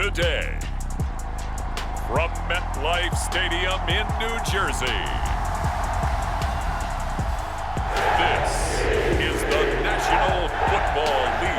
today. From MetLife Stadium in New Jersey, this is the National Football League.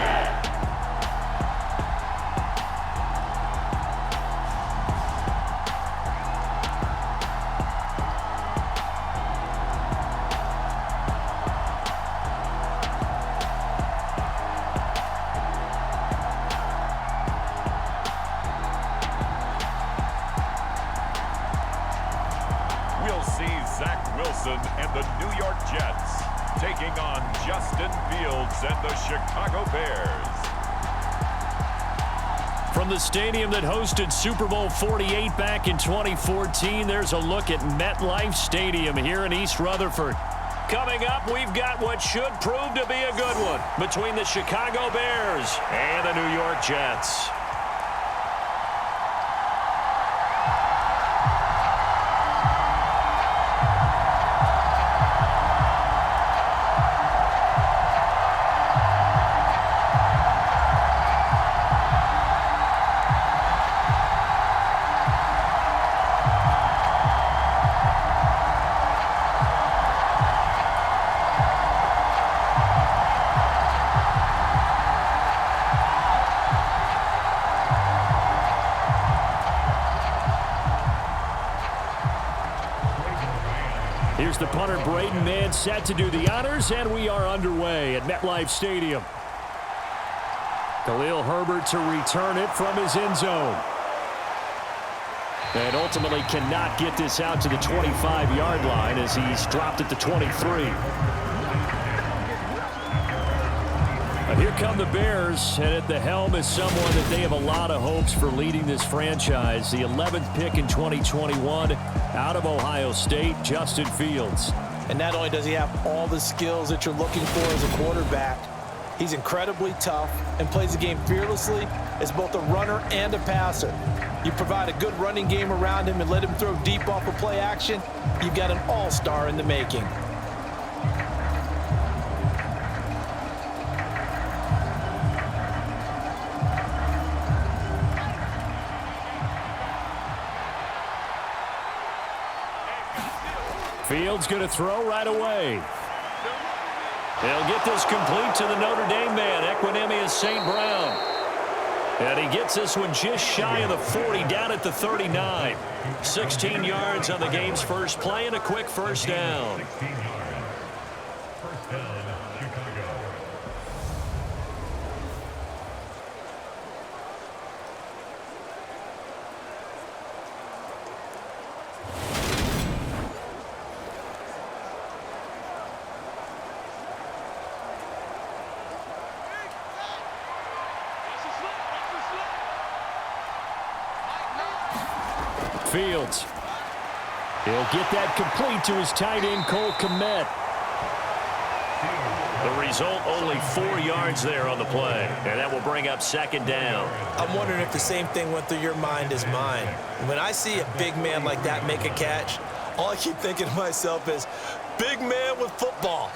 And the New York Jets taking on Justin Fields and the Chicago Bears. From the stadium that hosted Super Bowl 48 back in 2014, there's a look at MetLife Stadium here in East Rutherford. Coming up, we've got what should prove to be a good one between the Chicago Bears and the New York Jets. Here's the punter, Braden Mann, set to do the honors, and we are underway at MetLife Stadium. Khalil Herbert to return it from his end zone. And ultimately cannot get this out to the 25-yard line as he's dropped at the 23. And here come the Bears, and at the helm is someone that they have a lot of hopes for leading this franchise. The 11th pick in 2021 out of Ohio State, Justin Fields. And not only does he have all the skills that you're looking for as a quarterback, he's incredibly tough and plays the game fearlessly as both a runner and a passer. You provide a good running game around him and let him throw deep off of play action, you've got an all-star in the making. Fields going to throw right away. He'll get this complete to the Notre Dame man, Equinemius St. Brown. And he gets this one just shy of the 40, down at the 39. 16 yards on the game's first play and a quick first down. Fields. He'll get that complete to his tight end, Cole Kmet. The result, only 4 yards there on the play. And that will bring up second down. I'm wondering if the same thing went through your mind as mine. When I see a big man like that make a catch, all I keep thinking to myself is, big man with football.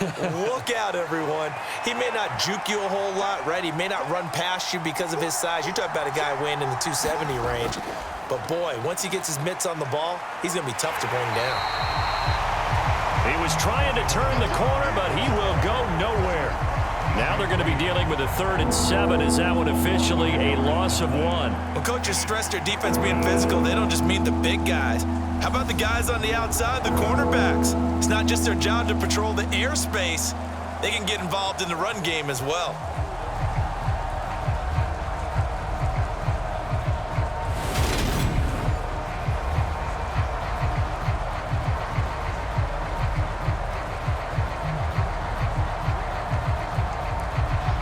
Look out, everyone. He may not juke you a whole lot, right? He may not run past you because of his size. You're talking about a guy weighing in the 270 range. But, boy, once he gets his mitts on the ball, he's going to be tough to bring down. He was trying to turn the corner, but he will go nowhere. Now they're going to be dealing with a 3rd and 7. Is that one officially a loss of 1? When coaches stress their defense being physical, they don't just mean the big guys. How about the guys on the outside, the cornerbacks? It's not just their job to patrol the airspace. They can get involved in the run game as well.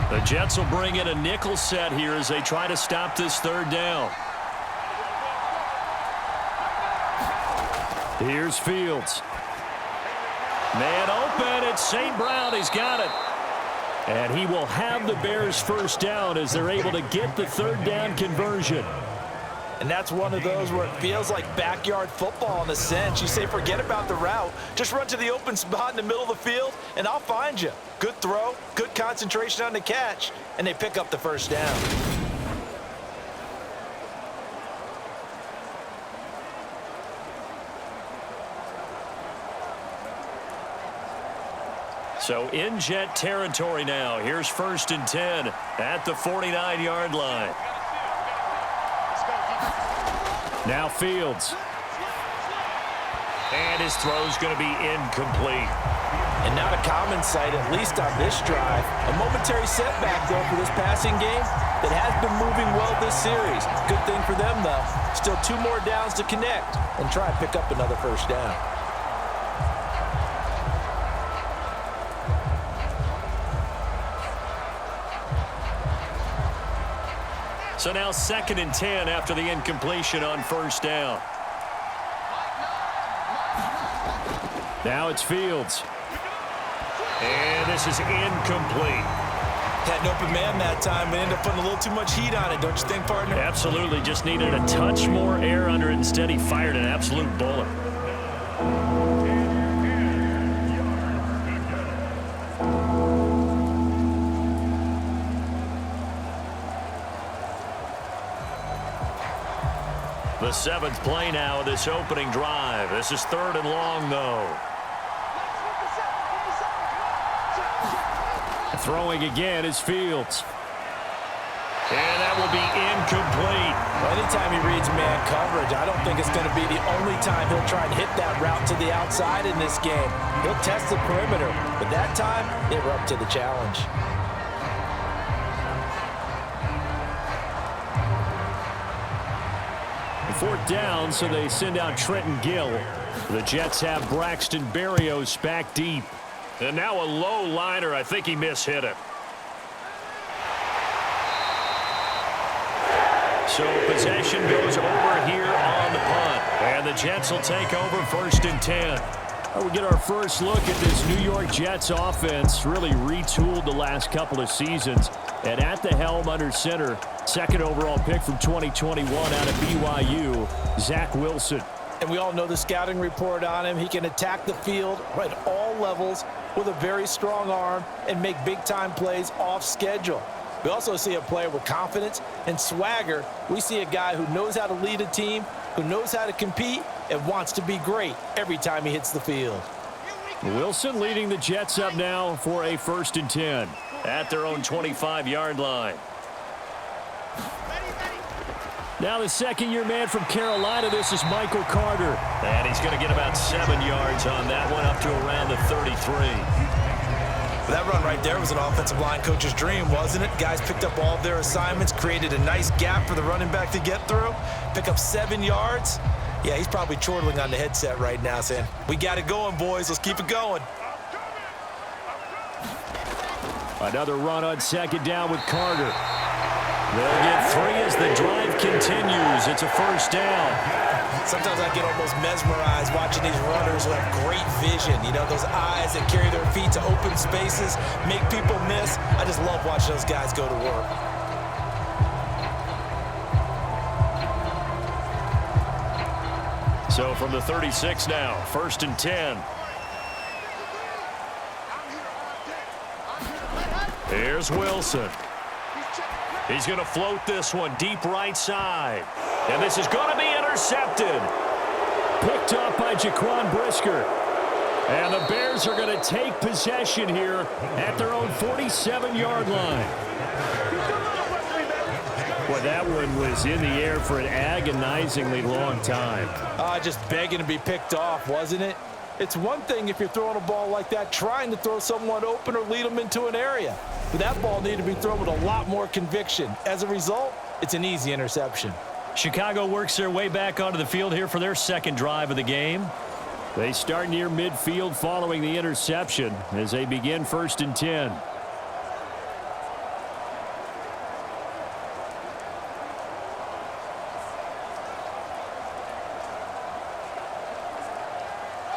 The Jets will bring in a nickel set here as they try to stop this 3rd down. Here's Fields. Man open, it's St. Brown, he's got it. And he will have the Bears first down as they're able to get the 3rd down conversion. And that's one of those where it feels like backyard football in a sense. You say forget about the route. Just run to the open spot in the middle of the field, and I'll find you. Good throw, good concentration on the catch, and they pick up the first down. So in Jet territory now. Here's 1st and 10 at the 49-yard line. Now Fields. And his throw's going to be incomplete. And not a common sight, at least on this drive. A momentary setback, though, for this passing game that has been moving well this series. Good thing for them, though. Still 2 more downs to connect and try and pick up another first down. So now 2nd and 10 after the incompletion on 1st down. Now it's Fields. And this is incomplete. Had an open man that time, but ended up putting a little too much heat on it, don't you think, partner? Absolutely. Just needed a touch more air under it. Instead, he fired an absolute bullet. The 7th play now of this opening drive. This is 3rd and long, though. Throwing again is Fields. And that will be incomplete. Well, anytime he reads man coverage, I don't think it's going to be the only time he'll try and hit that route to the outside in this game. He'll test the perimeter, but that time, they were up to the challenge. Fourth down, so they send out Trenton Gill. The Jets have Braxton Berrios back deep. And now a low liner. I think he mishit it. So possession goes over here on the punt. And the Jets will take over 1st and 10. We get our first look at this New York Jets offense. Really retooled the last couple of seasons. And at the helm under center, 2nd overall pick from 2021 out of BYU, Zach Wilson. And we all know the scouting report on him. He can attack the field at all levels with a very strong arm and make big-time plays off schedule. We also see a player with confidence and swagger. We see a guy who knows how to lead a team, who knows how to compete, and wants to be great every time he hits the field. Wilson leading the Jets up now for a 1st and 10 at their own 25-yard line. Now the 2nd-year man from Carolina, this is Michael Carter. And he's going to get about 7 yards on that one, up to around the 33. That run right there was an offensive line coach's dream, wasn't it? Guys picked up all of their assignments, created a nice gap for the running back to get through, pick up 7 yards. Yeah, he's probably chortling on the headset right now saying, we got it going, boys. Let's keep it going. Another run on 2nd down with Carter. They'll get 3 as the drive continues. It's a 1st down. Sometimes I get almost mesmerized watching these runners who have great vision. You know, those eyes that carry their feet to open spaces, make people miss. I just love watching those guys go to work. So from the 36 now, 1st and 10. Here's Wilson. He's going to float this one deep right side. And this is going to be intercepted. Picked up by Jaquan Brisker. And the Bears are going to take possession here at their own 47-yard line. Boy, that one was in the air for an agonizingly long time. Just begging to be picked off, wasn't it? It's one thing if you're throwing a ball like that, trying to throw someone open or lead them into an area. But that ball needed to be thrown with a lot more conviction. As a result, it's an easy interception. Chicago works their way back onto the field here for their 2nd drive of the game. They start near midfield following the interception as they begin 1st and 10.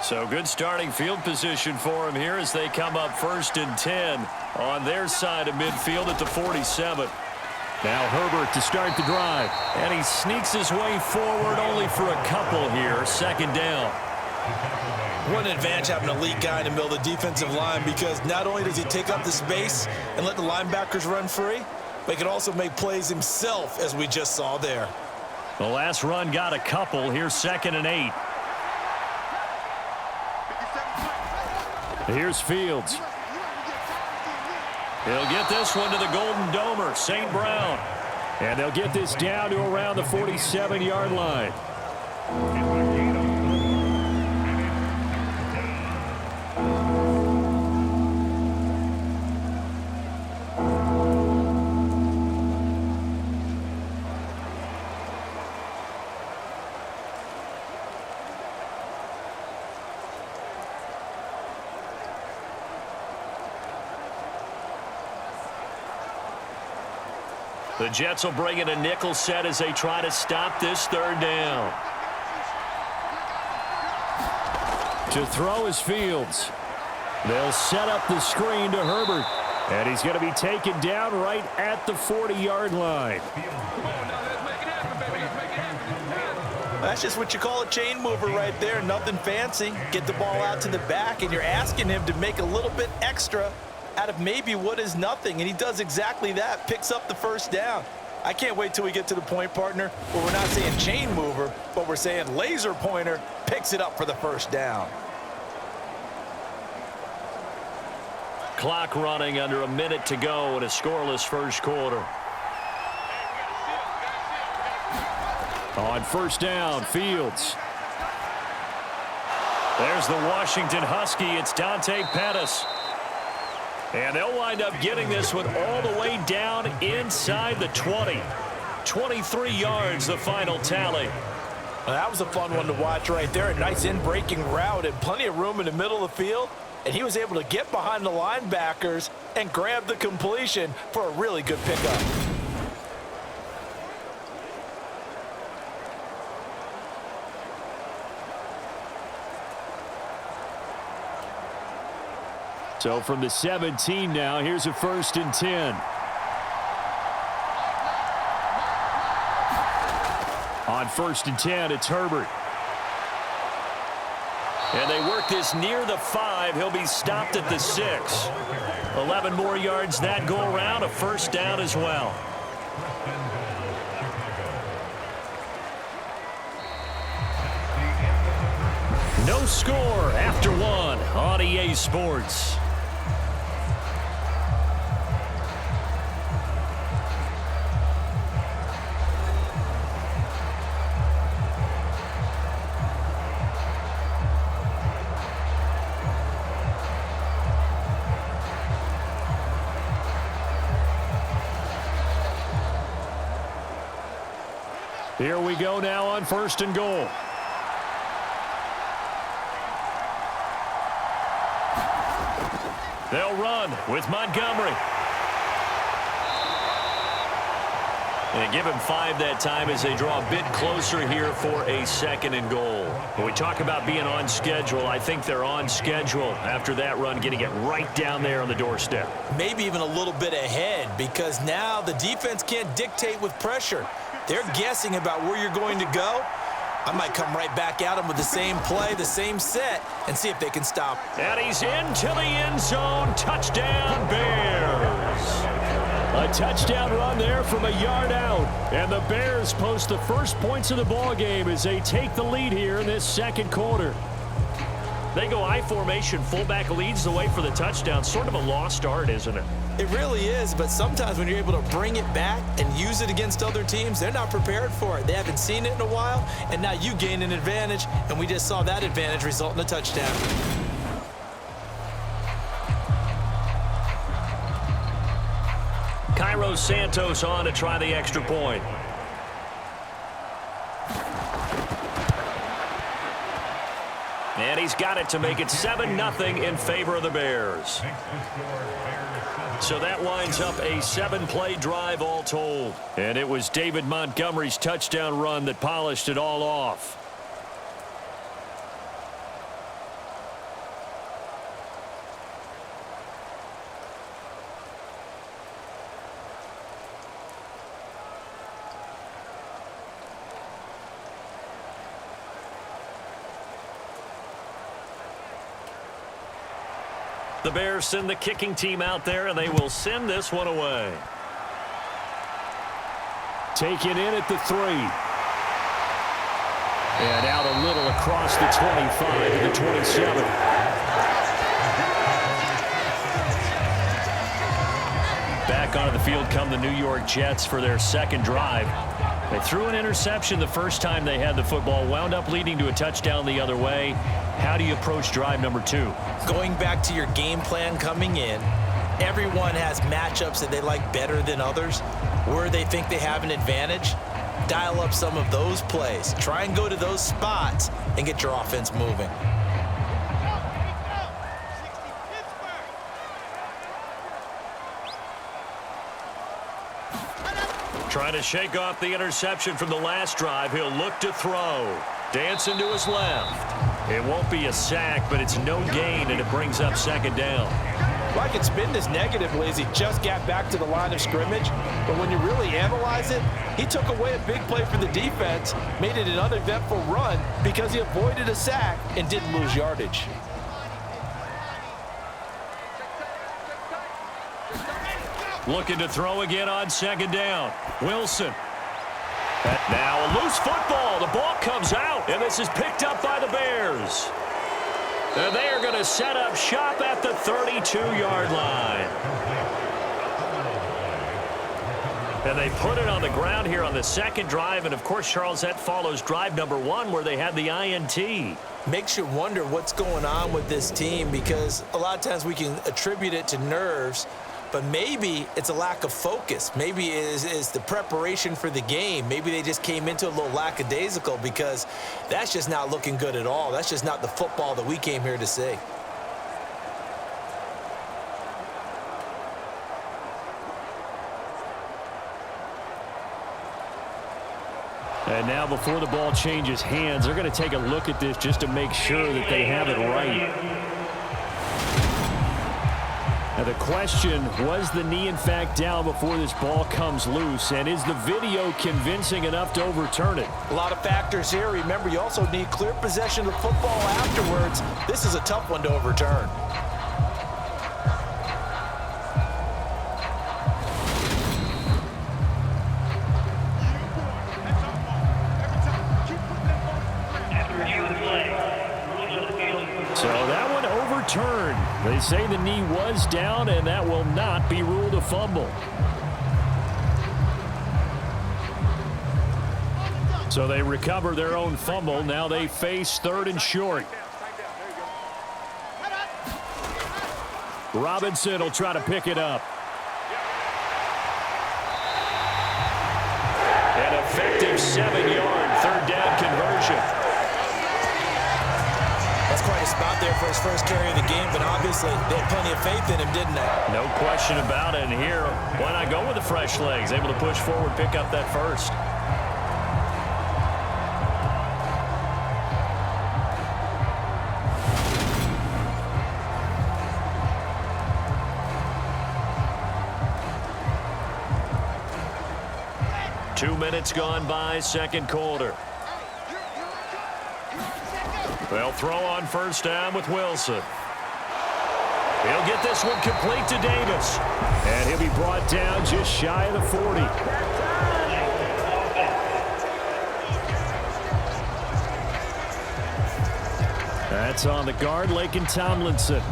So good starting field position for him here as they come up 1st and 10 on their side of midfield at the 47. Now Herbert to start the drive. And he sneaks his way forward only for a couple here. 2nd down. What an advantage having an elite guy in the middle of the defensive line, because not only does he take up the space and let the linebackers run free, but he can also make plays himself, as we just saw there. The last run got a couple. Here's 2nd and 8. Here's Fields. He'll get this one to the Golden Domer, St. Brown. And they'll get this down to around the 47-yard line. The Jets will bring in a nickel set as they try to stop this third down. To throw is Fields. They'll set up the screen to Herbert. And he's going to be taken down right at the 40-yard line. That's just what you call a chain mover right there. Nothing fancy. Get the ball out to the back, and you're asking him to make a little bit extra out of maybe what is nothing, and he does exactly that, picks up the first down. I can't wait till we get to the point, partner, where we're not saying chain mover, but we're saying laser pointer, picks it up for the first down. Clock running, under a minute to go in a scoreless first quarter. On first down, Fields. There's the Washington Husky. It's Dante Pettis. And they'll wind up getting this one all the way down inside the 20. 23 yards, the final tally. Well, that was a fun one to watch right there. A nice in-breaking route and plenty of room in the middle of the field. And he was able to get behind the linebackers and grab the completion for a really good pickup. So from the 17 now, here's a 1st and 10. On 1st and 10, it's Herbert. And they work this near the 5. He'll be stopped at the 6. 11 more yards that go around, a first down as well. No score after 1 on EA Sports. Here we go now on 1st and goal. They'll run with Montgomery. And give him 5 that time as they draw a bit closer here for a 2nd and goal. When we talk about being on schedule, I think they're on schedule after that run, getting it right down there on the doorstep. Maybe even a little bit ahead, because now the defense can't dictate with pressure. They're guessing about where you're going to go. I might come right back at them with the same play, the same set, and see if they can stop. And he's into the end zone. Touchdown, Bears. A touchdown run there from a yard out. And the Bears post the first points of the ball game as they take the lead here in this 2nd quarter. They go I formation. Fullback leads the way for the touchdown. Sort of a lost art, isn't it? It really is, but sometimes when you're able to bring it back and use it against other teams, they're not prepared for it. They haven't seen it in a while, and now you gain an advantage, and we just saw that advantage result in a touchdown. Cairo Santos on to try the extra point. And he's got it to make it 7-0 in favor of the Bears. So that winds up a 7-play drive all told. And it was David Montgomery's touchdown run that polished it all off. The Bears send the kicking team out there, and they will send this one away. Taken in at the 3. And out a little across the 25 to the 27. Back onto the field come the New York Jets for their second drive. They threw an interception the first time they had the football, wound up leading to a touchdown the other way. How do you approach drive number 2? Going back to your game plan coming in, everyone has matchups that they like better than others, where they think they have an advantage. Dial up some of those plays. Try and go to those spots and get your offense moving. Trying to shake off the interception from the last drive. He'll look to throw. Dancing to his left. It won't be a sack, but it's no gain, and it brings up second down. Well, I could spin this negatively as he just got back to the line of scrimmage, but when you really analyze it, he took away a big play for the defense, made it an uneventful run because he avoided a sack and didn't lose yardage. Looking to throw again on second down. Wilson. Now a loose football. The ball comes out, and this is picked up by the Bears. And they are going to set up shop at the 32-yard line. And they put it on the ground here on the second drive. And, of course, Charles, that follows drive number 1 where they had the INT. Makes you wonder what's going on with this team because a lot of times we can attribute it to nerves, but maybe it's a lack of focus. Maybe it is the preparation for the game. Maybe they just came into a little lackadaisical because that's just not looking good at all. That's just not the football that we came here to see. And now before the ball changes hands, they're going to take a look at this just to make sure that they have it right. Now the question, was the knee in fact down before this ball comes loose? And is the video convincing enough to overturn it? A lot of factors here. Remember, you also need clear possession of the football afterwards. This is a tough one to overturn. So that one overturned. They say the knee was down, and that will not be ruled a fumble. So they recover their own fumble. Now they face 3rd and short. Robinson will try to pick it up. An effective 7-yard 3rd down conversion. That's quite a spot there for his first carry of the game, but obviously they had plenty of faith in him, didn't they? No question about it. And here, why not go with the fresh legs? Able to push forward, pick up that first. Two minutes gone by, second quarter. They'll throw on first down with Wilson. He'll get this one complete to Davis. And he'll be brought down just shy of the 40. That's on the guard, Laken Tomlinson.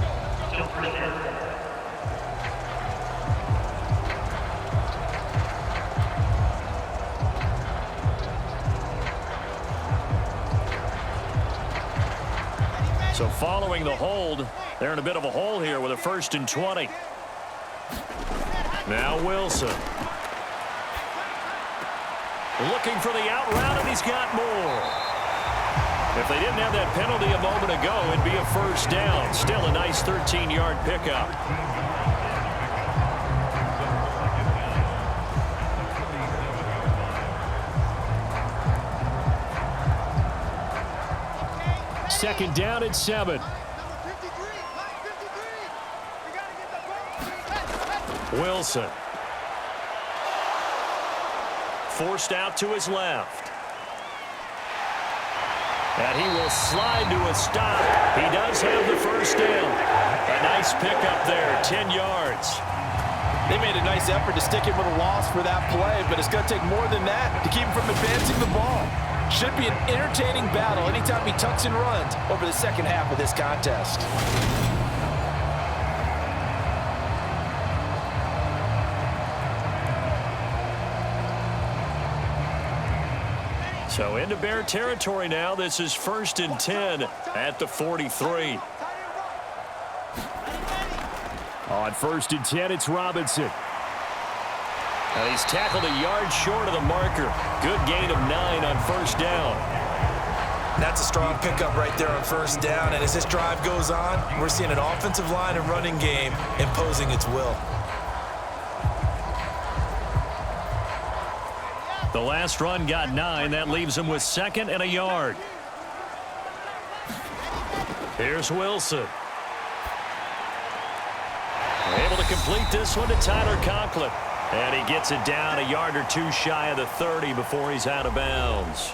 So following the hold, they're in a bit of a hole here with a 1st and 20. Now Wilson. Looking for the out route, and he's got more. If they didn't have that penalty a moment ago, it'd be a first down. Still a nice 13-yard pickup. Second down at 7. Wilson. Forced out to his left. And he will slide to a stop. He does have the first down. A nice pickup there, 10 yards. They made a nice effort to stick him with a loss for that play, but it's going to take more than that to keep him from advancing the ball. Should be an entertaining battle anytime he tucks and runs over the second half of this contest. So into Bear territory now. This is 1st and 10 at the 43. On 1st and 10, it's Robinson. And he's tackled a yard short of the marker. Good gain of 9 on 1st down. That's a strong pickup right there on 1st down. And as this drive goes on, we're seeing an offensive line and running game imposing its will. The last run got 9. That leaves him with 2nd and a yard. Here's Wilson. Able to complete this one to Tyler Conklin. And he gets it down a yard or 2 shy of the 30 before he's out of bounds.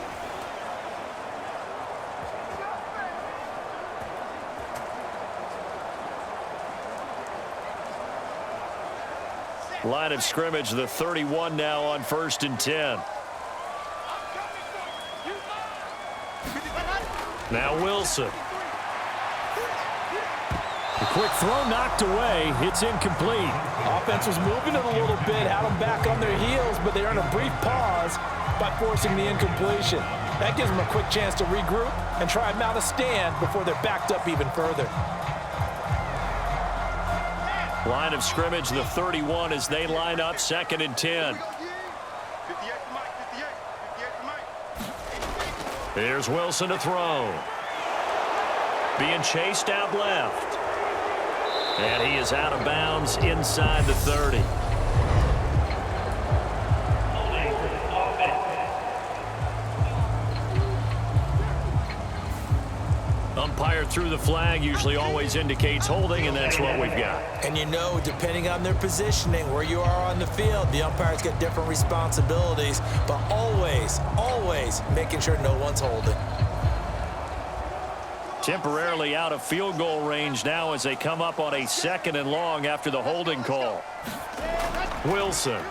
Line of scrimmage, the 31 now on 1st and 10. Now Wilson. The quick throw knocked away. It's incomplete. Offense was moving it a little bit, had them back on their heels, but they earned a brief pause by forcing the incompletion. That gives them a quick chance to regroup and try and mount a stand before they're backed up even further. Line of scrimmage, the 31 as they line up 2nd and 10. Here's Wilson to throw. Being chased out left. And he is out of bounds inside the 30. Umpire threw the flag, usually always indicates holding, and that's what we've got. And you know, depending on their positioning, where you are on the field, the umpires get different responsibilities, but always, always making sure no one's holding. Temporarily out of field goal range now as they come up on a 2nd and long after the holding call. Wilson.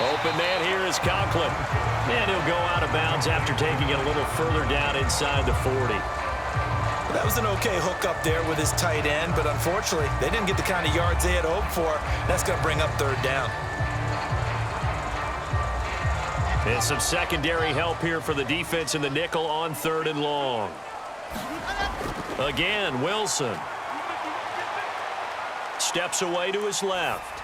Open man here is Conklin. And he'll go out of bounds after taking it a little further down inside the 40. That was an okay hookup there with his tight end, but unfortunately, they didn't get the kind of yards they had hoped for. That's going to bring up 3rd down. And some secondary help here for the defense in the nickel on 3rd and long. Again, Wilson. Steps away to his left.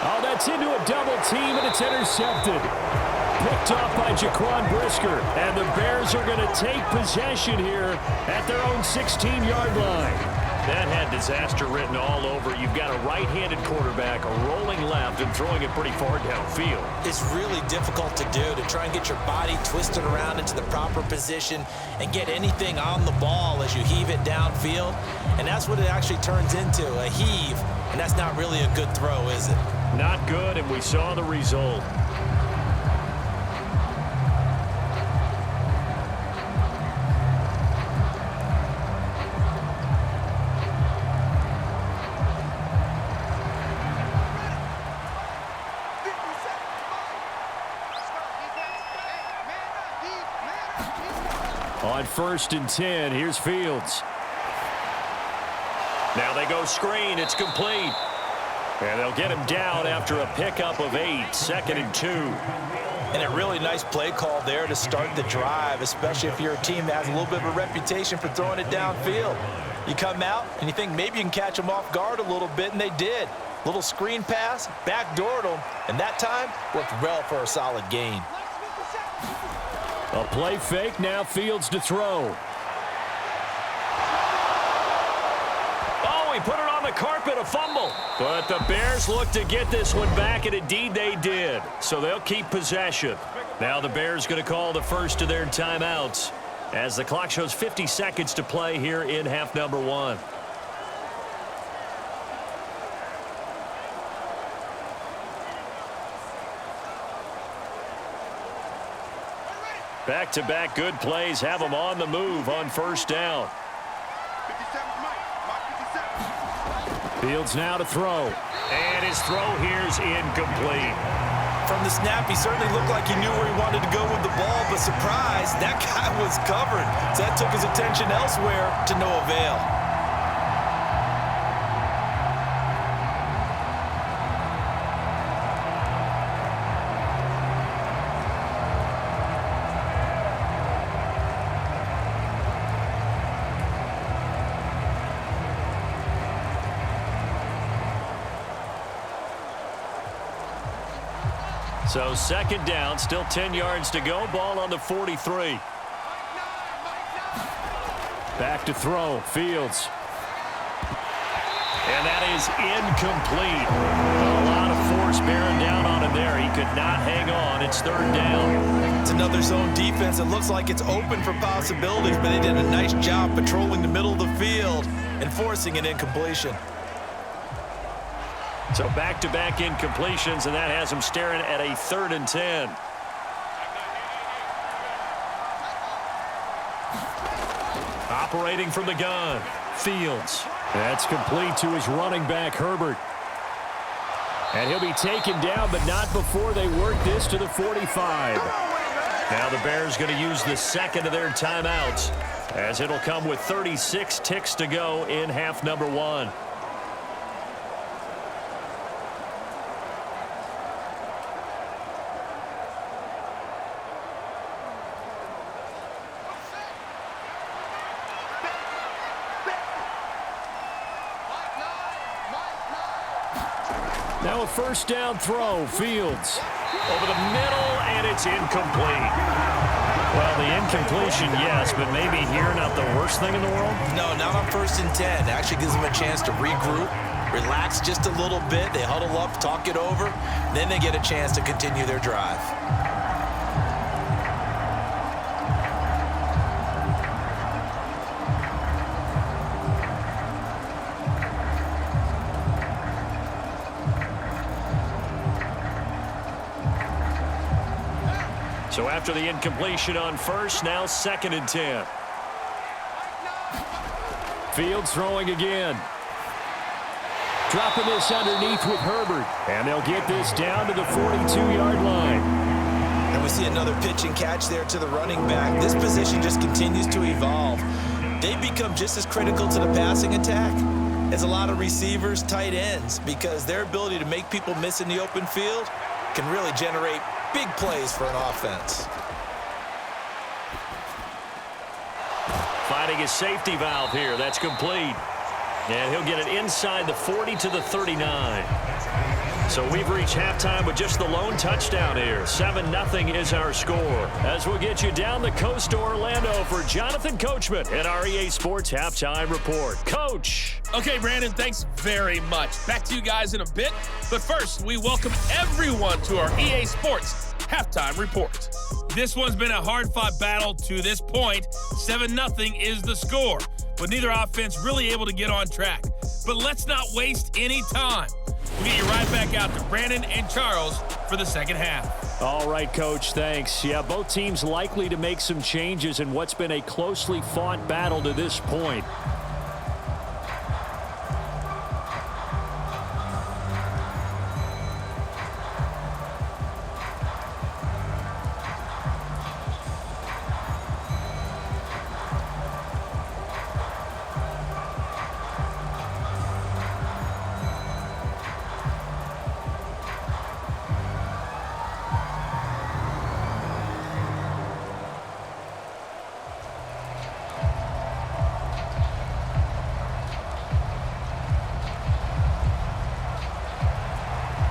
Oh, that's into a double team, and it's intercepted. Picked off by Jaquan Brisker, and the Bears are going to take possession here at their own 16-yard line. That had disaster written all over. You've got a right-handed quarterback, a rolling left, and throwing it pretty far downfield. It's really difficult to do, to try and get your body twisted around into the proper position and get anything on the ball as you heave it downfield. And that's what it actually turns into, a heave. And that's not really a good throw, is it? Not good, and we saw the result. On 1st and 10, here's Fields. Now they go screen. It's complete. And they'll get him down after a pickup of 8, 2nd and 2. And a really nice play call there to start the drive, especially if you're a team that has a little bit of a reputation for throwing it downfield. You come out and you think maybe you can catch them off guard a little bit, and they did. Little screen pass, backdoored them, and that time worked well for a solid gain. A play fake, now Fields to throw. Oh, he put it on the carpet, a fumble. But the Bears look to get this one back, and indeed they did. So they'll keep possession. Now the Bears going to call the first of their timeouts as the clock shows 50 seconds to play here in half number 1. Back-to-back good plays have them on the move on 1st down. Fields now to throw. And his throw here is incomplete. From the snap, he certainly looked like he knew where he wanted to go with the ball, but surprise, that guy was covered. So that took his attention elsewhere to no avail. So second down, still 10 yards to go. Ball on the 43. Back to throw. Fields. And that is incomplete. A lot of force bearing down on him there. He could not hang on. It's third down. It's another zone defense. It looks like it's open for possibilities, but they did a nice job patrolling the middle of the field and forcing an incompletion. So back-to-back incompletions, and that has him staring at a 3rd and 10. Operating from the gun, Fields. That's complete to his running back, Herbert. And he'll be taken down, but not before they work this to the 45. Now the Bears going to use the second of their timeouts, as it'll come with 36 ticks to go in half number 1. Now a first down throw, Fields. Over the middle, and it's incomplete. Well, the incompletion, yes, but maybe here not the worst thing in the world? No, not on 1st and 10. Actually gives them a chance to regroup, relax just a little bit. They huddle up, talk it over, then they get a chance to continue their drive. So after the incompletion on first, now 2nd and 10. Fields throwing again. Dropping this underneath with Herbert. And they'll get this down to the 42-yard line. And we see another pitch and catch there to the running back. This position just continues to evolve. They become just as critical to the passing attack as a lot of receivers, tight ends, because their ability to make people miss in the open field can really generate big plays for an offense. Finding his safety valve here. That's complete. And he'll get it inside the 40 to the 39. So we've reached halftime with just the lone touchdown here. 7-0 is our score. As we'll get you down the coast to Orlando for Jonathan Coachman at our EA Sports Halftime Report. Coach. Okay, Brandon, thanks very much. Back to you guys in a bit. But first, we welcome everyone to our EA Sports Halftime Report. This one's been a hard-fought battle to this point. 7-0 is the score, with neither offense really able to get on track. But let's not waste any time. We'll get you right back out to Brandon and Charles for the second half. All right, Coach, thanks. Yeah, both teams likely to make some changes in what's been a closely fought battle to this point.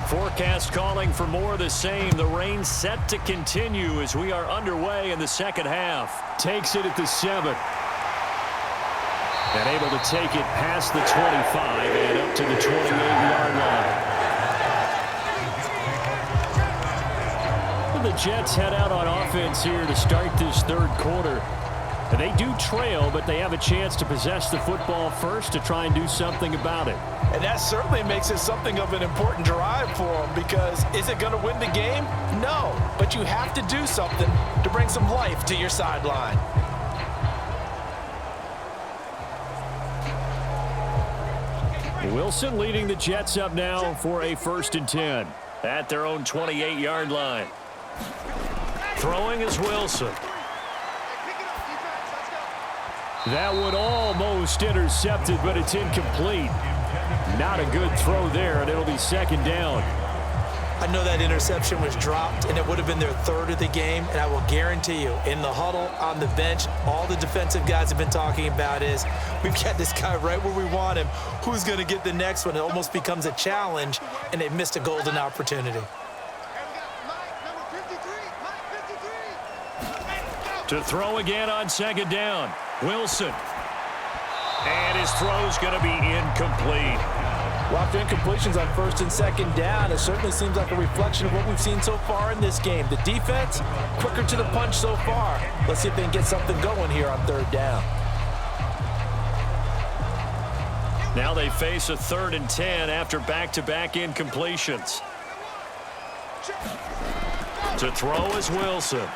Forecast calling for more of the same. The rain set to continue as we are underway in the second half. Takes it at the 7. And able to take it past the 25 and up to the 28-yard line. The Jets head out on offense here to start this third quarter. They do trail, but they have a chance to possess the football first to try and do something about it. And that certainly makes it something of an important drive for them, because is it going to win the game? No, but you have to do something to bring some life to your sideline. Wilson leading the Jets up now for a 1st and 10. At their own 28-yard line. Throwing is Wilson. That one almost intercepted, but it's incomplete. Not a good throw there, and it'll be 2nd down. I know that interception was dropped, and it would have been their 3rd of the game, and I will guarantee you, in the huddle, on the bench, all the defensive guys have been talking about is, we've got this guy right where we want him. Who's going to get the next one? It almost becomes a challenge, and they missed a golden opportunity. To throw again on second down. Wilson. And his throw's going to be incomplete. Well, after incompletions on first and second down, it certainly seems like a reflection of what we've seen so far in this game. The defense, quicker to the punch so far. Let's see if they can get something going here on third down. Now they face a 3rd and 10 after back-to-back incompletions. To throw is Wilson.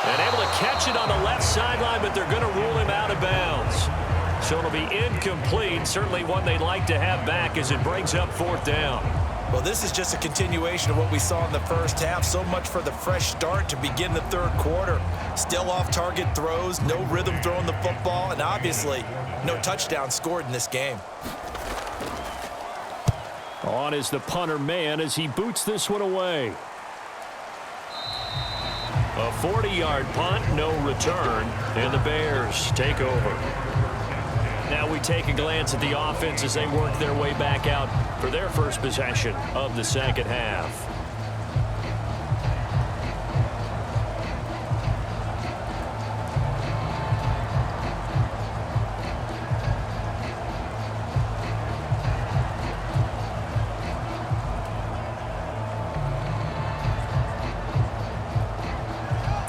And able to catch it on the left sideline, but they're going to rule him out of bounds. So it'll be incomplete. Certainly one they'd like to have back as it brings up 4th down. Well, this is just a continuation of what we saw in the first half. So much for the fresh start to begin the third quarter. Still off-target throws, no rhythm throwing the football, and obviously no touchdown scored in this game. On is the punter man as he boots this one away. A 40-yard punt, no return, and the Bears take over. Now we take a glance at the offense as they work their way back out for their first possession of the second half.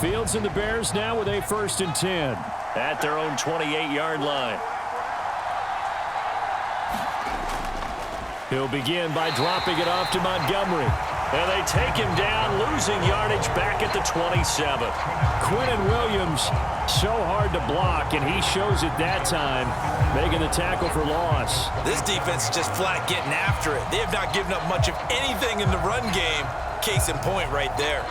Fields and the Bears now with a 1st and 10. At their own 28-yard line. He'll begin by dropping it off to Montgomery. And they take him down, losing yardage back at the 27. Quinn and Williams, so hard to block, and he shows it that time, making the tackle for loss. This defense is just flat getting after it. They have not given up much of anything in the run game. Case in point right there.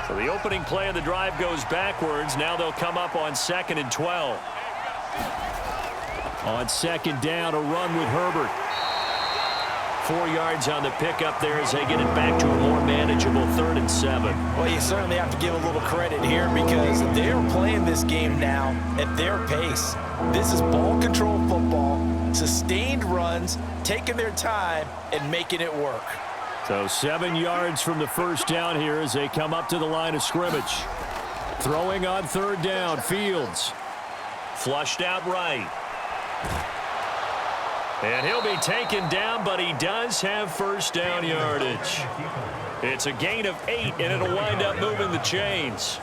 The opening play of the drive goes backwards. Now they'll come up on 2nd and 12. On 2nd down, a run with Herbert. 4 yards on the pickup there as they get it back to a more manageable 3rd and 7. Well, you certainly have to give a little credit here because they're playing this game now at their pace. This is ball control football, sustained runs, taking their time, and making it work. So 7 yards from the first down here as they come up to the line of scrimmage. Throwing on 3rd down, Fields. Flushed out right. And he'll be taken down, but he does have first down yardage. It's a gain of 8, and it'll wind up moving the chains.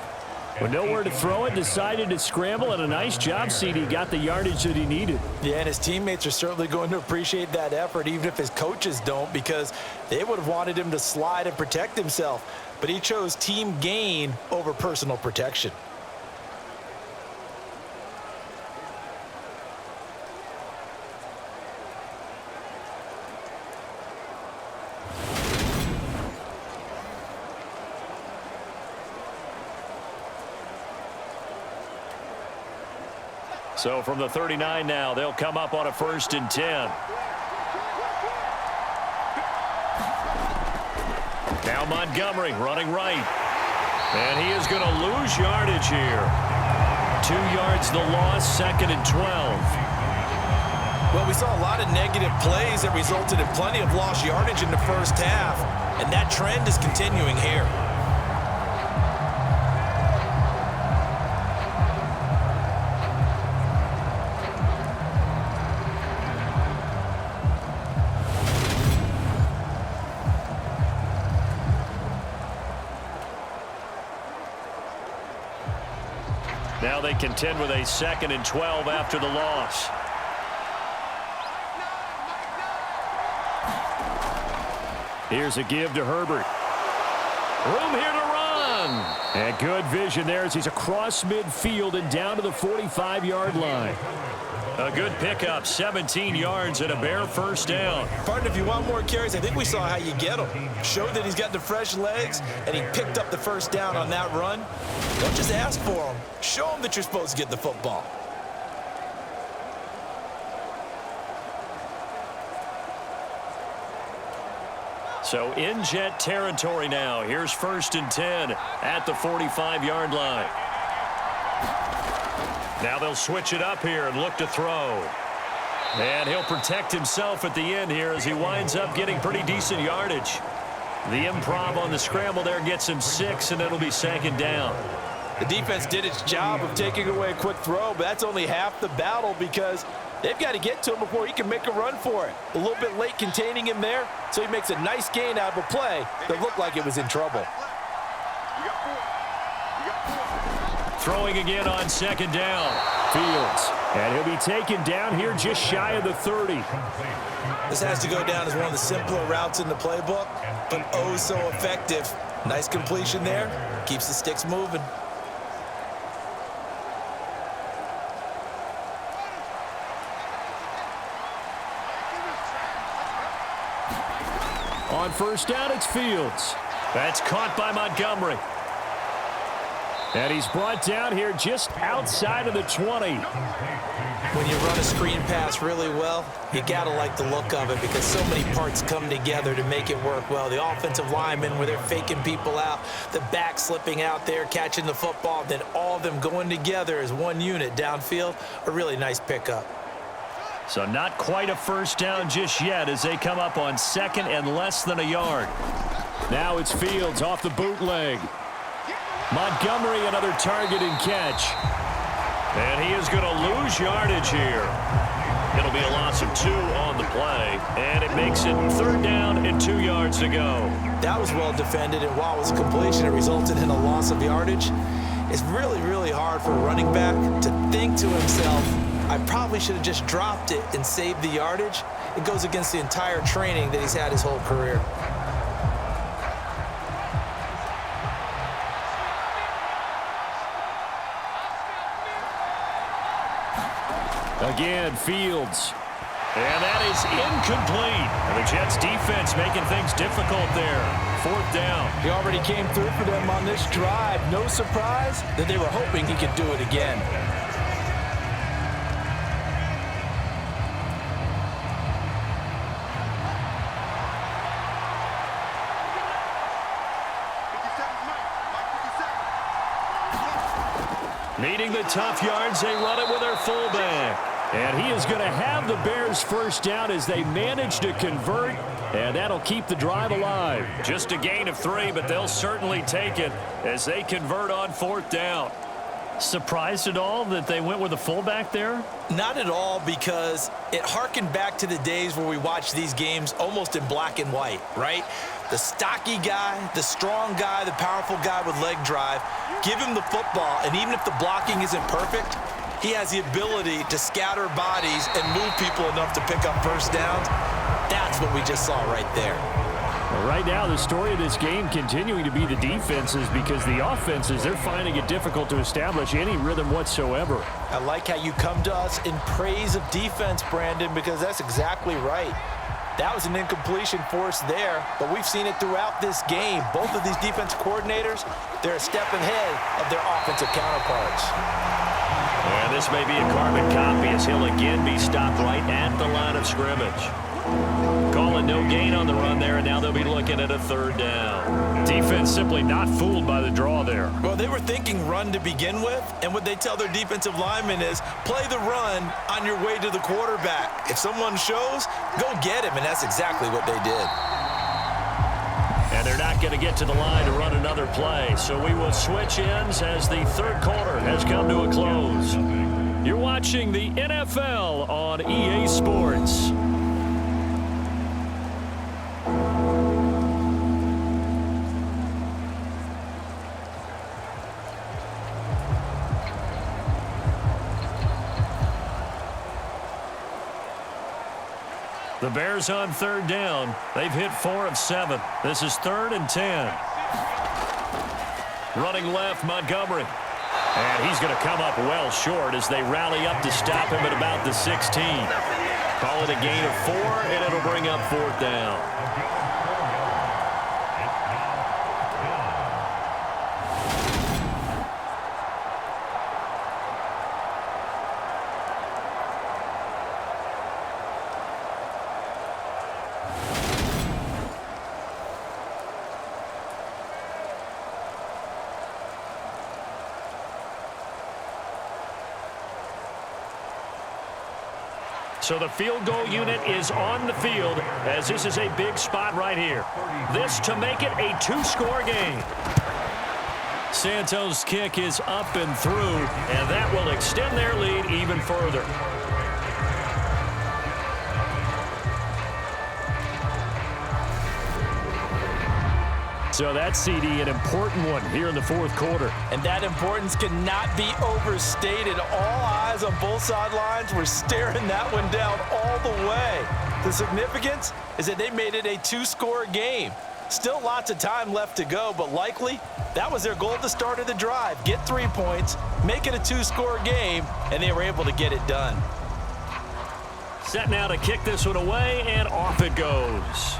With nowhere to throw it, decided to scramble, and a nice job, CD. Got the yardage that he needed. Yeah, and his teammates are certainly going to appreciate that effort, even if his coaches don't, because they would have wanted him to slide and protect himself. But he chose team gain over personal protection. So from the 39 now, they'll come up on a 1st and 10. Now Montgomery running right. And he is going to lose yardage here. 2 yards the loss, 2nd and 12. Well, we saw a lot of negative plays that resulted in plenty of lost yardage in the first half, and that trend is continuing here. Now they contend with a 2nd and 12 after the loss. Here's a give to Herbert. Room here to run. And good vision there as he's across midfield and down to the 45-yard line. A good pickup, 17 yards and a Bear first down. Partner, if you want more carries, I think we saw how you get them. Showed that he's got the fresh legs, and he picked up the first down on that run. Don't just ask for them. Show them that you're supposed to get the football. So in Jet territory now. Here's 1st and 10 at the 45-yard line. Now they'll switch it up here and look to throw. And he'll protect himself at the end here as he winds up getting pretty decent yardage. The improv on the scramble there gets him 6, and it'll be 2nd down. The defense did its job of taking away a quick throw, but that's only half the battle because they've got to get to him before he can make a run for it. A little bit late containing him there, so he makes a nice gain out of a play that looked like it was in trouble. Throwing again on 2nd down. Fields. And he'll be taken down here just shy of the 30. This has to go down as one of the simpler routes in the playbook, but oh so effective. Nice completion there. Keeps the sticks moving. On 1st down, it's Fields. That's caught by Montgomery. And he's brought down here just outside of the 20. When you run a screen pass really well, you got to like the look of it because so many parts come together to make it work well. The offensive linemen where they're faking people out, the back slipping out there, catching the football, then all of them going together as one unit downfield. A really nice pickup. So not quite a 1st down just yet as they come up on 2nd and less than a yard. Now it's Fields off the bootleg. Montgomery, another target and catch. And he is going to lose yardage here. It'll be a loss of 2 on the play, and it makes it 3rd down and 2 yards to go. That was well defended, and while it was a completion, it resulted in a loss of yardage. It's really, really hard for a running back to think to himself, I probably should have just dropped it and saved the yardage. It goes against the entire training that he's had his whole career. Again, Fields. And that is incomplete. And the Jets defense making things difficult there. 4th down. He already came through for them on this drive. No surprise that they were hoping he could do it again. Needing the tough yards, they run it with their fullback. And he is going to have the Bears 1st down as they manage to convert, and that'll keep the drive alive. Just a gain of 3, but they'll certainly take it as they convert on 4th down. Surprised at all that they went with a fullback there? Not at all, because it harkened back to the days where we watched these games almost in black and white, right? The stocky guy, the strong guy, the powerful guy with leg drive, give him the football, and even if the blocking isn't perfect, he has the ability to scatter bodies and move people enough to pick up 1st downs. That's what we just saw right there. Well, right now, the story of this game continuing to be the defenses because the offenses, they're finding it difficult to establish any rhythm whatsoever. I like how you come to us in praise of defense, Brandon, because that's exactly right. That was an incompletion force there, but we've seen it throughout this game. Both of these defense coordinators, they're a step ahead of their offensive counterparts. And this may be a carbon copy as he'll again be stopped right at the line of scrimmage. Calling no gain on the run there, and now they'll be looking at a 3rd down. Defense simply not fooled by the draw there. Well, they were thinking run to begin with, and what they tell their defensive linemen is play the run on your way to the quarterback. If someone shows, go get him, and that's exactly what they did. And they're not going to get to the line to run another play, so we will switch ends as the 3rd quarter has come to a close. You're watching the NFL on EA Sports. The Bears on 3rd down. They've hit 4 of 7. This is 3rd and 10. Running left, Montgomery. And he's going to come up well short as they rally up to stop him at about the 16. Call it a gain of 4, and it'll bring up 4th down. So the field goal unit is on the field as this is a big spot right here. This to make it a 2-score game. Santos' kick is up and through, and that will extend their lead even further. So that CD, an important one here in the fourth quarter. And that importance cannot be overstated. All eyes on both sidelines were staring that one down all the way. The significance is that they made it a 2-score game. Still lots of time left to go, but likely that was their goal at the start of the drive. Get 3 points, make it a 2-score game, and they were able to get it done. Set now to kick this one away, and off it goes.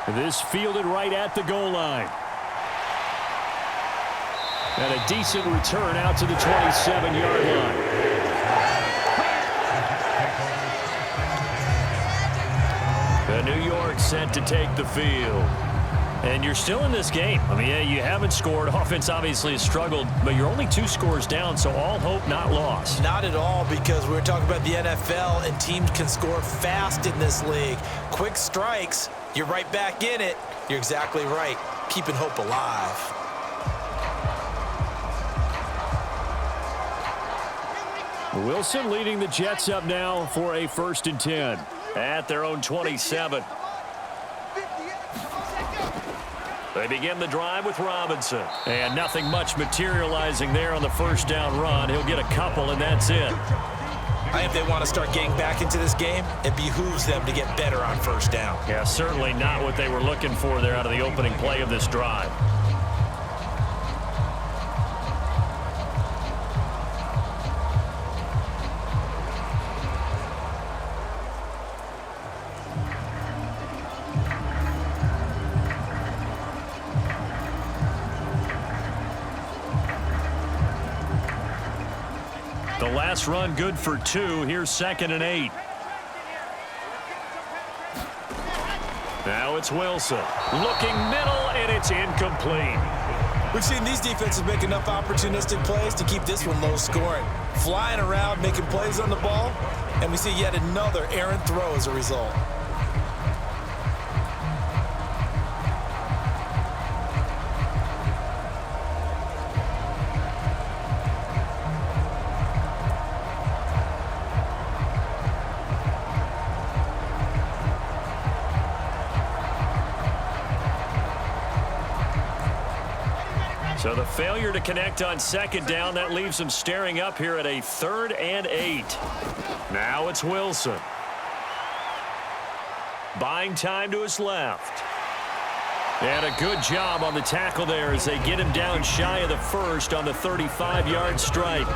This fielded right at the goal line. And a decent return out to the 27-yard line. The New York set to take the field. And you're still in this game. I mean, yeah, you haven't scored. Offense obviously has struggled, but you're only 2 scores down, so all hope not lost. Not at all, because we're talking about the NFL, and teams can score fast in this league. Quick strikes, you're right back in it. You're exactly right. Keeping hope alive. Wilson leading the Jets up now for a 1st and 10. At their own 27. They begin the drive with Robinson. And nothing much materializing there on the 1st down run. He'll get a couple, and that's it. I think if they want to start getting back into this game, it behooves them to get better on 1st down. Yeah, certainly not what they were looking for there out of the opening play of this drive. The last run good for 2. Here's 2nd and 8. Now it's Wilson. Looking middle, and it's incomplete. We've seen these defenses make enough opportunistic plays to keep this one low scoring. Flying around, making plays on the ball, and we see yet another errant throw as a result. So the failure to connect on 2nd down, that leaves them staring up here at a 3rd and 8. Now it's Wilson. Buying time to his left. And a good job on the tackle there as they get him down shy of the 1st on the 35-yard strike.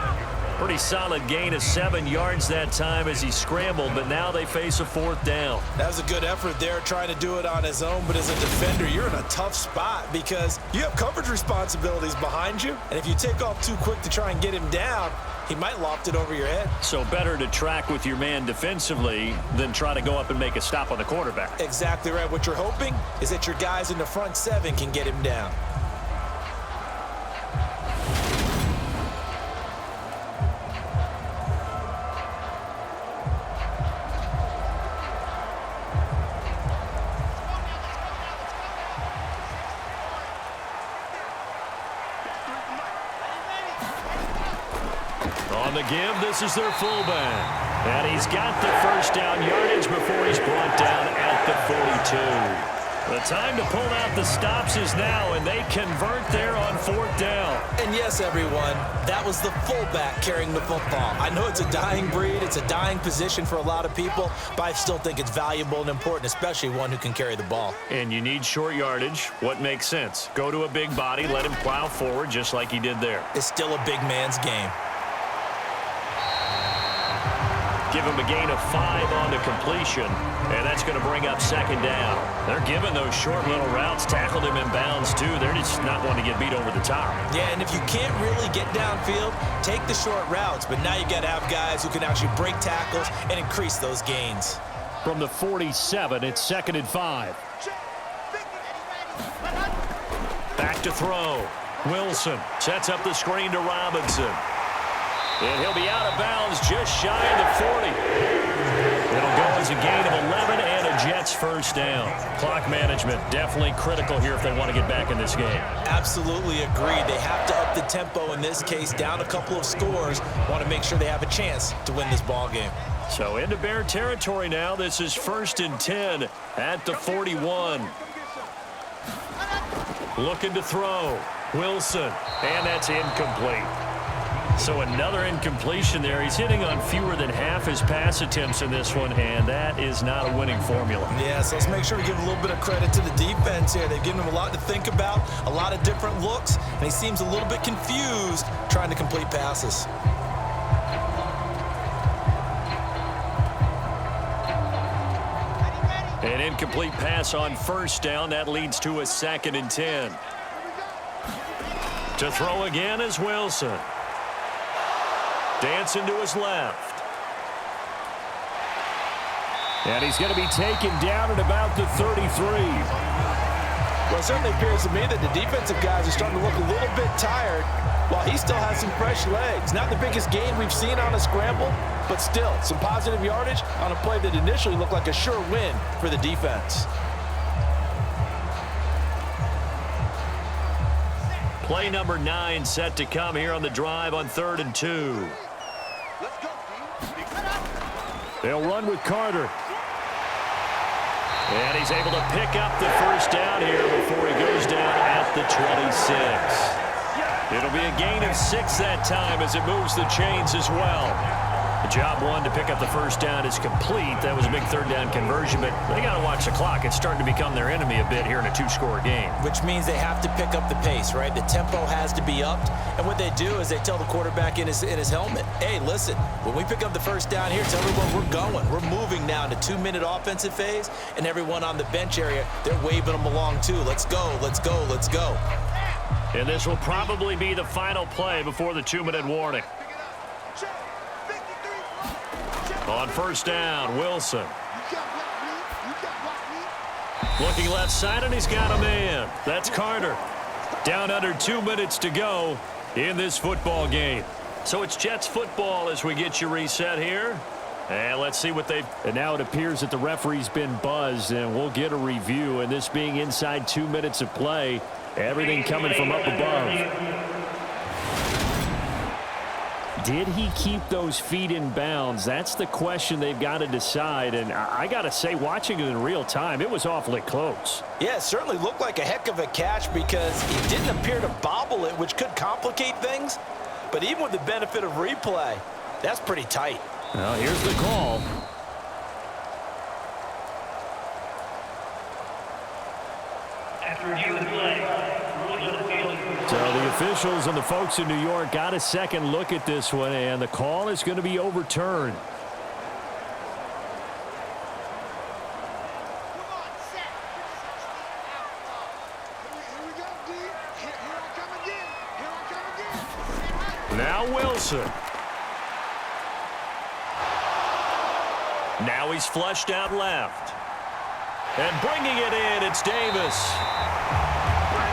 Pretty solid gain of 7 yards that time as he scrambled, but now they face a 4th down. That was a good effort there, trying to do it on his own, but as a defender, you're in a tough spot because you have coverage responsibilities behind you, and if you take off too quick to try and get him down, he might loft it over your head. So better to track with your man defensively than try to go up and make a stop on the quarterback. Exactly right. What you're hoping is that your guys in the front 7 can get him down. On the give, this is their fullback. And he's got the 1st down yardage before he's brought down at the 42. The time to pull out the stops is now, and they convert there on 4th down. And yes, everyone, that was the fullback carrying the football. I know it's a dying breed, it's a dying position for a lot of people, but I still think it's valuable and important, especially one who can carry the ball. And you need short yardage. What makes sense? Go to a big body, let him plow forward just like he did there. It's still a big man's game. Give him a gain of 5 on the completion, and that's going to bring up 2nd down. They're giving those short little routes, tackled him in bounds too. They're just not wanting to get beat over the top. Yeah, and if you can't really get downfield, take the short routes, but now you got to have guys who can actually break tackles and increase those gains. From the 47, it's 2nd and 5. Back to throw. Wilson sets up the screen to Robinson. And he'll be out of bounds just shy of the 40. It'll go as a gain of 11 and a Jets first down. Clock management definitely critical here if they want to get back in this game. Absolutely agreed. They have to up the tempo in this case, down a couple of scores. Want to make sure they have a chance to win this ball game. So into Bear territory now. This is 1st and 10 at the 41. Looking to throw. Wilson. And that's incomplete. So another incompletion there. He's hitting on fewer than half his pass attempts in this one, and that is not a winning formula. Yeah, so let's make sure we give a little bit of credit to the defense here. They've given him a lot to think about, a lot of different looks, and he seems a little bit confused trying to complete passes. An incomplete pass on first down. That leads to a 2nd and 10. To throw again is Wilson. Dancing to his left. And he's going to be taken down at about the 33. Well, it certainly appears to me that the defensive guys are starting to look a little bit tired while he still has some fresh legs. Not the biggest gain we've seen on a scramble, but still some positive yardage on a play that initially looked like a sure win for the defense. Play number 9 set to come here on the drive on 3rd and 2. They'll run with Carter. And he's able to pick up the first down here before he goes down at the 26. It'll be a gain of 6 that time as it moves the chains as well. The job one to pick up the first down is complete. That was a big 3rd down conversion, but they got to watch the clock. It's starting to become their enemy a bit here in a 2-score game. Which means they have to pick up the pace, right? The tempo has to be upped. And what they do is they tell the quarterback in his helmet, hey, listen, when we pick up the first down here, tell everyone we're going. We're moving now to 2-minute offensive phase, and everyone on the bench area, they're waving them along too. Let's go, let's go, let's go. And this will probably be the final play before the 2-minute warning. On first down, Wilson. Looking left side, and he's got a man. That's Carter. Down under 2 minutes to go in this football game. So it's Jets football as we get you reset here. And let's see what they've... And now it appears that the referee's been buzzed, and we'll get a review. And this being inside 2 minutes of play, everything coming from up above. Did he keep those feet in bounds? That's the question they've got to decide. And I got to say, watching it in real time, it was awfully close. Yeah, it certainly looked like a heck of a catch because he didn't appear to bobble it, which could complicate things. But even with the benefit of replay, that's pretty tight. Well, here's the call. After review of the play, so the officials and the folks in New York got a second look at this one, and the call is going to be overturned. Now Wilson. Now he's flushed out left. And bringing it in, it's Davis.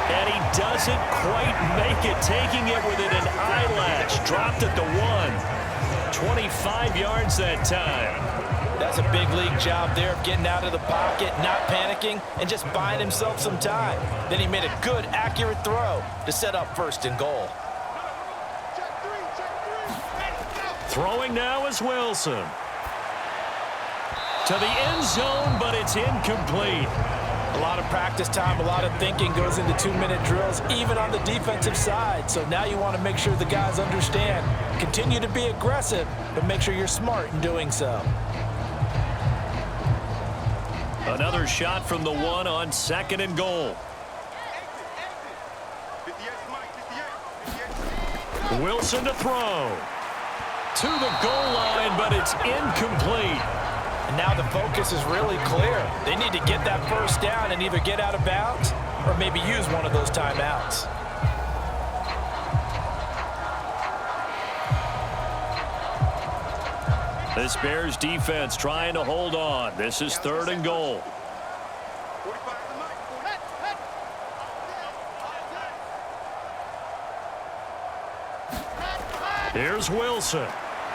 And he doesn't quite make it, taking it within an eyelash. Dropped at the 1. 25 yards that time. That's a big league job there of getting out of the pocket, not panicking, and just buying himself some time. Then he made a good, accurate throw to set up 1st and goal. Throwing now is Wilson. To the end zone, but it's incomplete. A lot of practice time, a lot of thinking goes into 2-minute drills, even on the defensive side. So now you want to make sure the guys understand. Continue to be aggressive, but make sure you're smart in doing so. Another shot from the 1 on 2nd and goal. Wilson to throw. To the goal line, but it's incomplete. And now the focus is really clear. They need to get that first down and either get out of bounds or maybe use one of those timeouts. This Bears defense trying to hold on. This is 3rd and goal. Here's Wilson.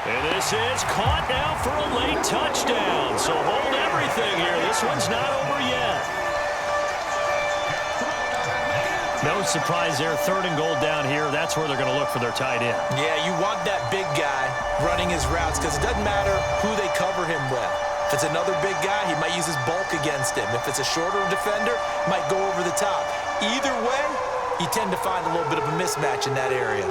And this is caught now for a late touchdown. So hold everything here. This one's not over yet. No surprise there. 3rd and goal down here. That's where they're going to look for their tight end. Yeah, you want that big guy running his routes because it doesn't matter who they cover him with. If it's another big guy, he might use his bulk against him. If it's a shorter defender, he might go over the top. Either way, you tend to find a little bit of a mismatch in that area.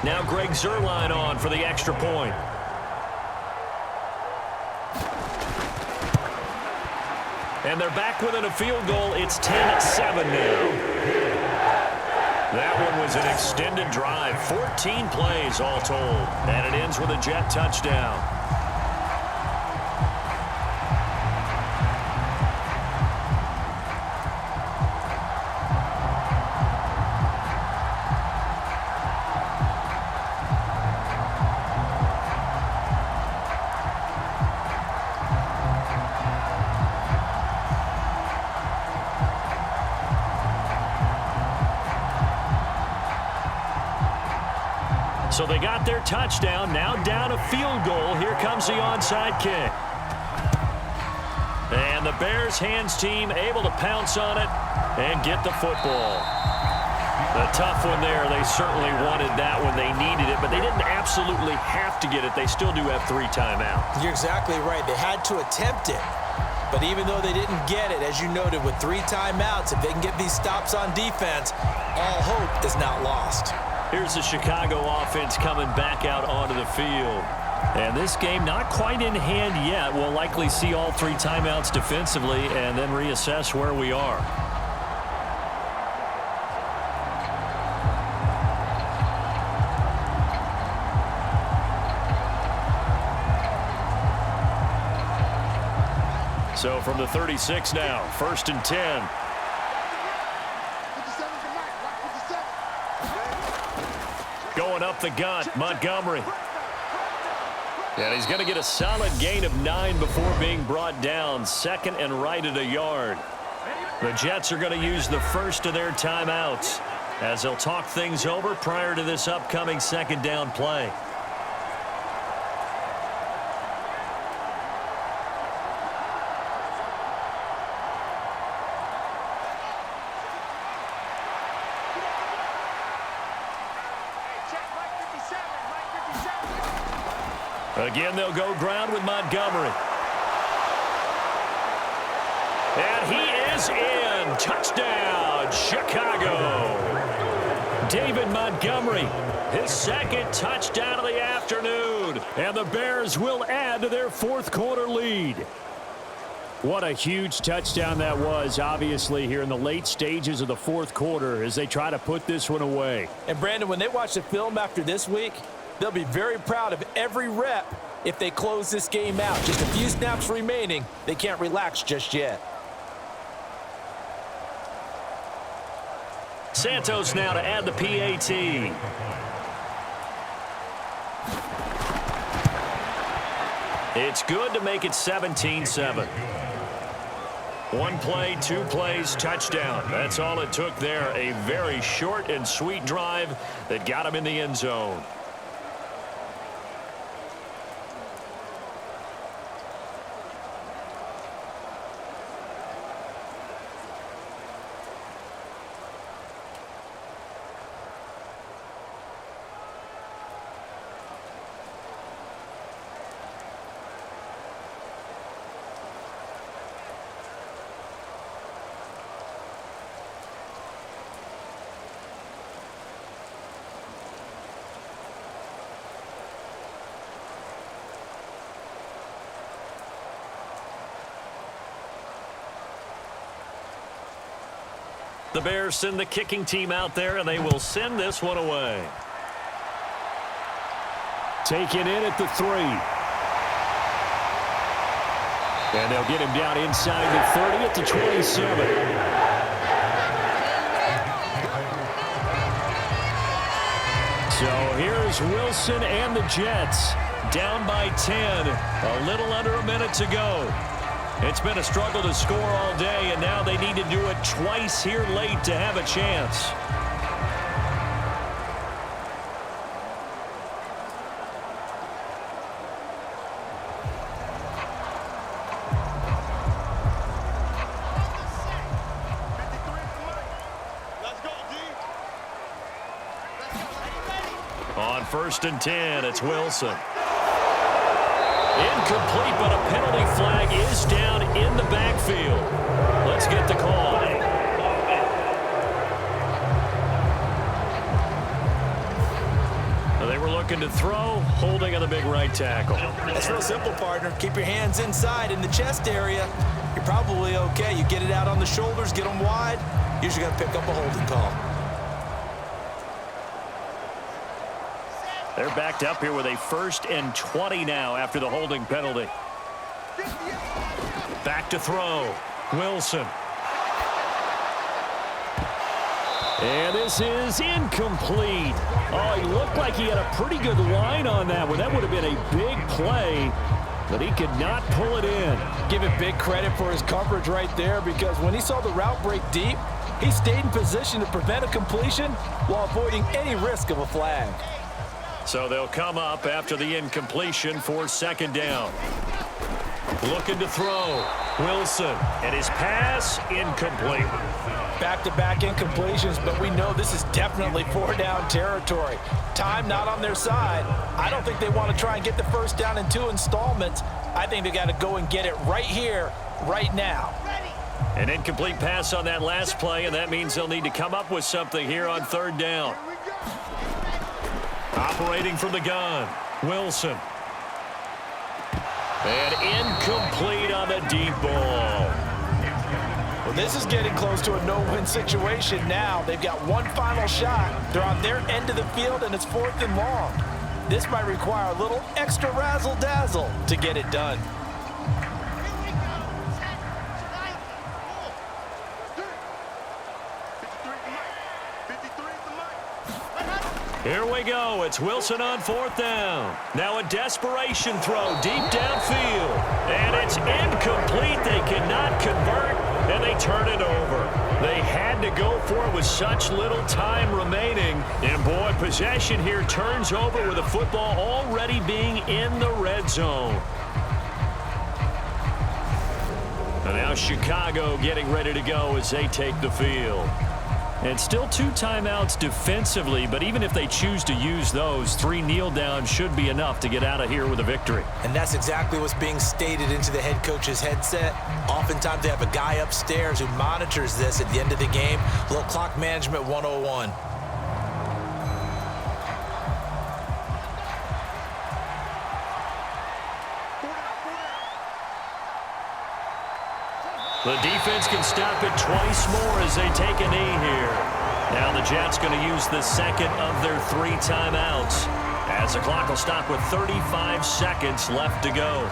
Now Greg Zuerlein on for the extra point. And they're back within a field goal. It's 10-7 now. That one was an extended drive. 14 plays all told. And it ends with a Jet touchdown. So they got their touchdown, now down a field goal. Here comes the onside kick. And the Bears hands team able to pounce on it and get the football. A tough one there. They certainly wanted that when they needed it, but they didn't absolutely have to get it. They still do have 3 timeouts. You're exactly right. They had to attempt it. But even though they didn't get it, as you noted, with 3 timeouts, if they can get these stops on defense, all hope is not lost. Here's the Chicago offense coming back out onto the field. And this game not quite in hand yet. We'll likely see all 3 timeouts defensively and then reassess where we are. So from the 36 now, 1st and 10. Going up the gut, Montgomery. And he's going to get a solid gain of 9 before being brought down. 2nd and right at a yard. The Jets are going to use the first of their timeouts as they'll talk things over prior to this upcoming 2nd down play. Again, they'll go ground with Montgomery. And he is in. Touchdown, Chicago. David Montgomery, his 2nd touchdown of the afternoon. And the Bears will add to their 4th quarter lead. What a huge touchdown that was, obviously, here in the late stages of the 4th quarter as they try to put this one away. And, Brandon, when they watch the film after this week, they'll be very proud of every rep if they close this game out. Just a few snaps remaining. They can't relax just yet. Santos now to add the PAT. It's good to make it 17-7. 1 play, 2 plays, touchdown. That's all it took there. A very short and sweet drive that got him in the end zone. The Bears send the kicking team out there, and they will send this one away. Taken in at the 3. And they'll get him down inside the 30 at the 27. So here's Wilson and the Jets down by 10. A little under a minute to go. It's been a struggle to score all day, and now they need to do it twice here late to have a chance. On 1st and 10, it's Wilson. Incomplete, but a penalty flag is down in the backfield. Let's get the call. They were looking to throw, holding on the big right tackle. That's real simple, partner. Keep your hands inside in the chest area. You're probably okay. You get it out on the shoulders, get them wide. Usually going to pick up a holding call. They're backed up here with a 1st and 20 now after the holding penalty. Back to throw. Wilson. And this is incomplete. Oh, he looked like he had a pretty good line on that one. That would have been a big play, but he could not pull it in. Give him big credit for his coverage right there, because when he saw the route break deep, he stayed in position to prevent a completion while avoiding any risk of a flag. So they'll come up after the incompletion for 2nd down. Looking to throw. Wilson. And his pass incomplete. Back-to-back incompletions, but we know this is definitely 4-down territory. Time not on their side. I don't think they want to try and get the 1st down in 2 installments. I think they got to go and get it right here, right now. An incomplete pass on that last play, and that means they'll need to come up with something here on 3rd down. Operating from the gun, Wilson. And incomplete on the deep ball. Well, this is getting close to a no-win situation now. They've got one final shot. They're on their end of the field, and it's 4th and long. This might require a little extra razzle-dazzle to get it done. Here we go. It's Wilson on 4th down. Now a desperation throw deep downfield. And it's incomplete. They cannot convert, and they turn it over. They had to go for it with such little time remaining. And, boy, possession here turns over with the football already being in the red zone. And now Chicago getting ready to go as they take the field. And still 2 timeouts defensively, but even if they choose to use those, 3 kneel downs should be enough to get out of here with a victory. And that's exactly what's being stated into the head coach's headset. Oftentimes they have a guy upstairs who monitors this at the end of the game. A little clock management 101. The defense can stop it twice more as they take a knee here. Now the Jets going to use the 2nd of their 3 timeouts, as the clock will stop with 35 seconds left to go.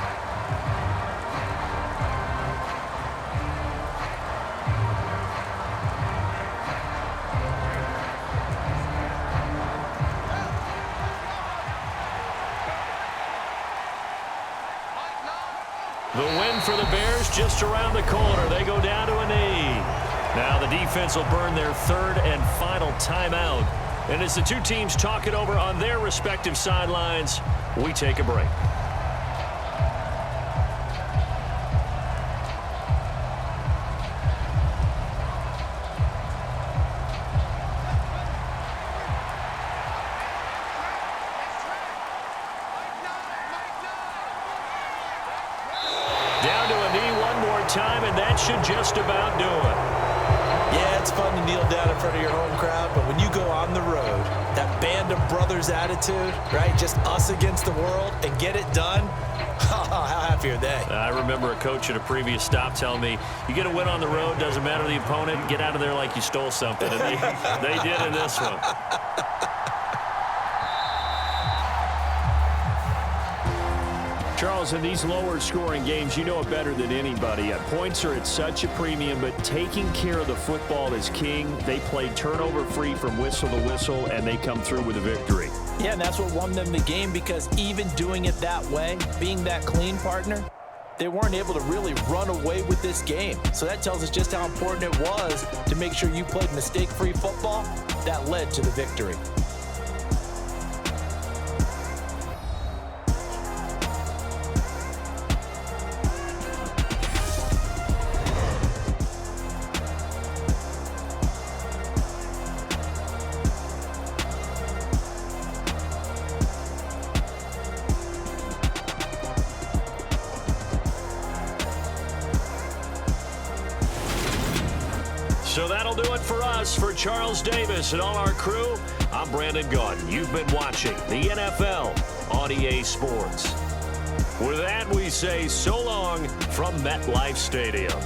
The win for the Bears just around the corner. They go down to a knee. Now the defense will burn their 3rd and final timeout. And as the 2 teams talk it over on their respective sidelines, we take a break. Down to a knee one more time, and that should just about do it. Yeah, it's fun to kneel down in front of your home crowd, but when you go on the road, that band of brothers attitude, right, just us against the world, and get it done, how happy are they? I remember a coach at a previous stop telling me, you get a win on the road, doesn't matter the opponent, get out of there like you stole something. And they did in this one. Charles, in these lower scoring games, you know it better than anybody. Points are at such a premium, but taking care of the football is king. They played turnover free from whistle to whistle, and they come through with a victory. Yeah, and that's what won them the game, because even doing it that way, being that clean, partner, they weren't able to really run away with this game. So that tells us just how important it was to make sure you played mistake-free football. That led to the victory. So that'll do it for us. For Charles Davis and all our crew, I'm Brandon Gaudin. You've been watching the NFL on EA Sports. With that, we say so long from MetLife Stadium.